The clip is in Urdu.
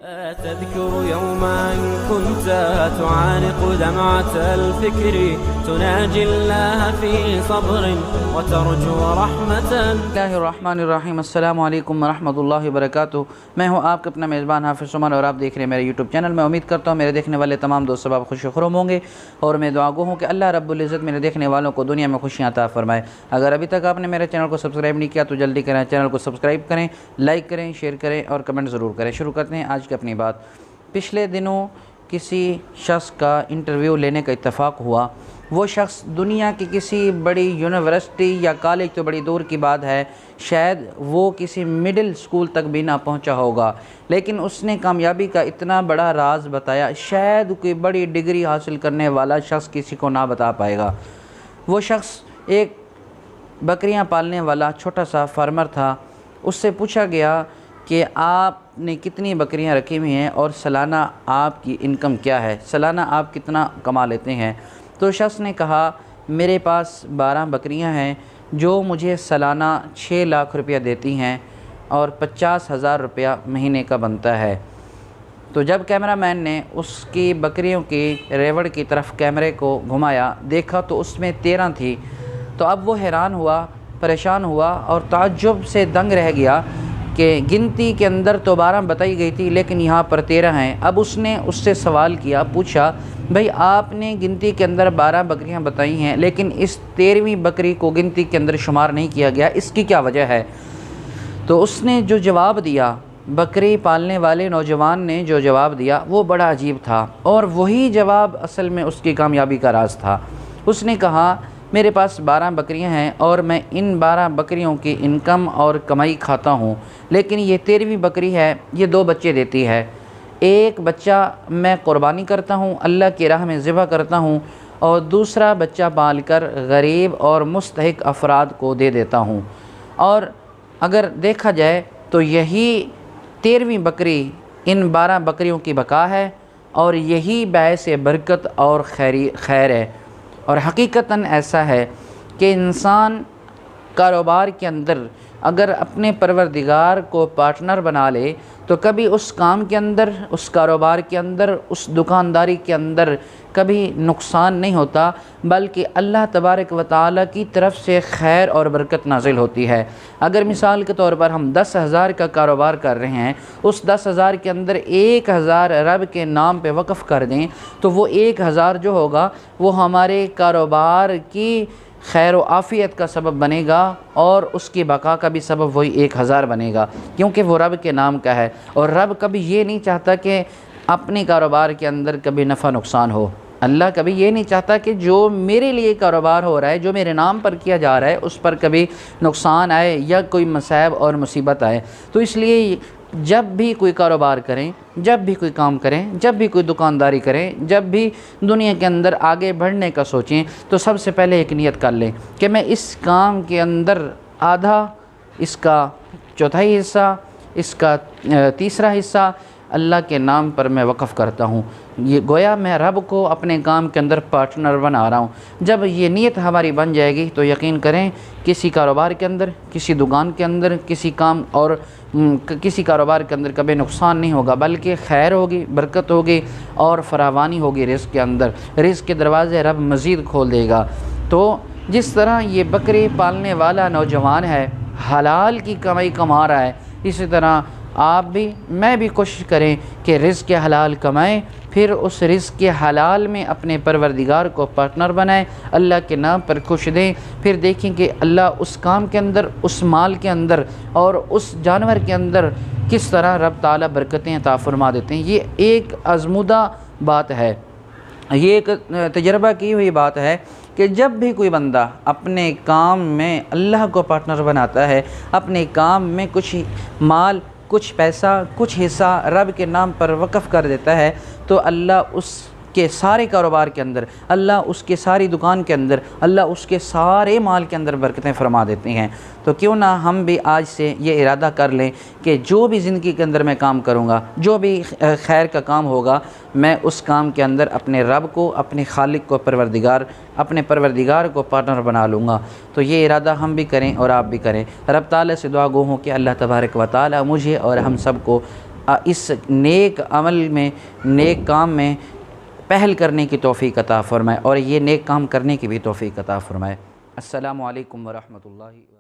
تذكر يوما كنت تعانق دمعة الفكر تناجي الله في صبر وترجو رحمة. بسم اللہ الرحمن الرحیم. السلام علیکم ورحمۃ اللہ وبرکاتہ. میں ہوں آپ کا اپنا میزبان حافظ عمر اور آپ دیکھ رہے ہیں میرے یوٹیوب چینل. میں امید کرتا ہوں میرے دیکھنے والے تمام دوست احباب خوش و خرم ہوں گے اور میں دعا گو ہوں کہ اللہ رب العزت میرے دیکھنے والوں کو دنیا میں خوشیاں عطا فرمائے. اگر ابھی تک آپ نے میرے چینل کو سبسکرائب نہیں کیا تو جلدی کریں, چینل کو سبسکرائب کریں, لائک کریں, شیئر کریں اور کمنٹ ضرور کریں. شروع کرتے ہیں آج کی اپنی بات. پچھلے دنوں کسی شخص کا انٹرویو لینے کا اتفاق ہوا. وہ شخص دنیا کی کسی بڑی یونیورسٹی یا کالج تو بڑی دور کی بات ہے, شاید وہ کسی مڈل اسکول تک بھی نہ پہنچا ہوگا, لیکن اس نے کامیابی کا اتنا بڑا راز بتایا شاید کوئی بڑی ڈگری حاصل کرنے والا شخص کسی کو نہ بتا پائے گا. وہ شخص ایک بکریاں پالنے والا چھوٹا سا فارمر تھا. اس سے پوچھا گیا کہ آپ نے کتنی بکریاں رکھی ہوئی ہیں اور سالانہ آپ کی انکم کیا ہے, سالانہ آپ کتنا کما لیتے ہیں. تو شخص نے کہا میرے پاس 12 بکریاں ہیں جو مجھے سالانہ 6 لاکھ روپیہ دیتی ہیں اور 50,000 روپیہ مہینے کا بنتا ہے. تو جب کیمرہ مین نے اس کی بکریوں کی ریوڑ کی طرف کیمرے کو گھمایا, دیکھا تو اس میں 13 تھی. تو اب وہ حیران ہوا, پریشان ہوا اور تعجب سے دنگ رہ گیا کہ گنتی کے اندر تو 12 بتائی گئی تھی لیکن یہاں پر 13 ہیں. اب اس نے اس سے سوال کیا, پوچھا بھئی آپ نے گنتی کے اندر 12 بکریاں بتائی ہیں لیکن اس 13ویں بکری کو گنتی کے اندر شمار نہیں کیا گیا, اس کی کیا وجہ ہے؟ تو اس نے جو جواب دیا, بکری پالنے والے نوجوان نے جو جواب دیا وہ بڑا عجیب تھا اور وہی جواب اصل میں اس کی کامیابی کا راز تھا. اس نے کہا میرے پاس 12 بکریاں ہیں اور میں ان 12 بکریوں کی انکم اور کمائی کھاتا ہوں, لیکن یہ 13ویں بکری ہے, یہ 2 بچے دیتی ہے. ایک بچہ میں قربانی کرتا ہوں, اللہ کی راہ میں ذبح کرتا ہوں, اور دوسرا بچہ پال کر غریب اور مستحق افراد کو دے دیتا ہوں. اور اگر دیکھا جائے تو یہی 13ویں بکری ان 12 بکریوں کی بقا ہے اور یہی باعث برکت اور خیر ہے. اور حقیقتاً ایسا ہے کہ انسان کاروبار کے اندر اگر اپنے پروردگار کو پارٹنر بنا لے تو کبھی اس کام کے اندر, اس کاروبار کے اندر, اس دکانداری کے اندر کبھی نقصان نہیں ہوتا, بلکہ اللہ تبارک و تعالیٰ کی طرف سے خیر اور برکت نازل ہوتی ہے. اگر مثال کے طور پر ہم 10,000 کا کاروبار کر رہے ہیں, اس 10,000 کے اندر 1,000 رب کے نام پہ وقف کر دیں تو وہ 1,000 جو ہوگا وہ ہمارے کاروبار کی خیر و عافیت کا سبب بنے گا اور اس کی بقا کا بھی سبب وہی 1,000 بنے گا, کیونکہ وہ رب کے نام کا ہے. اور رب کبھی یہ نہیں چاہتا کہ اپنے کاروبار کے اندر کبھی نفع نقصان ہو. اللہ کبھی یہ نہیں چاہتا کہ جو میرے لیے کاروبار ہو رہا ہے, جو میرے نام پر کیا جا رہا ہے, اس پر کبھی نقصان آئے یا کوئی مصائب اور مصیبت آئے. تو اس لیے جب بھی کوئی کاروبار کریں, جب بھی کوئی کام کریں, جب بھی کوئی دکانداری کریں, جب بھی دنیا کے اندر آگے بڑھنے کا سوچیں تو سب سے پہلے ایک نیت کر لیں کہ میں اس کام کے اندر آدھا, اس کا چوتھائی حصہ, اس کا تیسرا حصہ اللہ کے نام پر میں وقف کرتا ہوں. یہ گویا میں رب کو اپنے کام کے اندر پارٹنر بنا رہا ہوں. جب یہ نیت ہماری بن جائے گی تو یقین کریں کسی کاروبار کے اندر, کسی دکان کے اندر, کسی کام اور کسی کاروبار کے اندر کبھی نقصان نہیں ہوگا, بلکہ خیر ہوگی, برکت ہوگی اور فراوانی ہوگی رزق کے اندر. رزق کے دروازے رب مزید کھول دے گا. تو جس طرح یہ بکری پالنے والا نوجوان ہے حلال کی کمائی کما رہا ہے, اسی طرح آپ بھی, میں بھی کوشش کریں کہ رزق حلال کمائیں, پھر اس رزق حلال میں اپنے پروردگار کو پارٹنر بنائیں, اللہ کے نام پر خوش دیں. پھر دیکھیں کہ اللہ اس کام کے اندر, اس مال کے اندر اور اس جانور کے اندر کس طرح رب تعالیٰ برکتیں عطا فرما دیتے ہیں. یہ ایک آزمودہ بات ہے, یہ ایک تجربہ کی ہوئی بات ہے کہ جب بھی کوئی بندہ اپنے کام میں اللہ کو پارٹنر بناتا ہے, اپنے کام میں کچھ مال, کچھ پیسہ, کچھ حصہ رب کے نام پر وقف کر دیتا ہے تو اللہ اس کے سارے کاروبار کے اندر, اللہ اس کے ساری دکان کے اندر, اللہ اس کے سارے مال کے اندر برکتیں فرما دیتے ہیں. تو کیوں نہ ہم بھی آج سے یہ ارادہ کر لیں کہ جو بھی زندگی کے اندر میں کام کروں گا, جو بھی خیر کا کام ہوگا, میں اس کام کے اندر اپنے رب کو, اپنے خالق کو, اپنے پروردگار کو پارٹنر بنا لوں گا. تو یہ ارادہ ہم بھی کریں اور آپ بھی کریں. رب تعالیٰ سے دعا گو ہوں کہ اللہ تبارک و تعالیٰ مجھے اور ہم سب کو اس نیک عمل میں، نیک کام میں پہل کرنے کی توفیق عطا فرمائے اور یہ نیک کام کرنے کی بھی توفیق عطا فرمائے۔ السلام علیکم ورحمۃ اللہ وبرکاتہ۔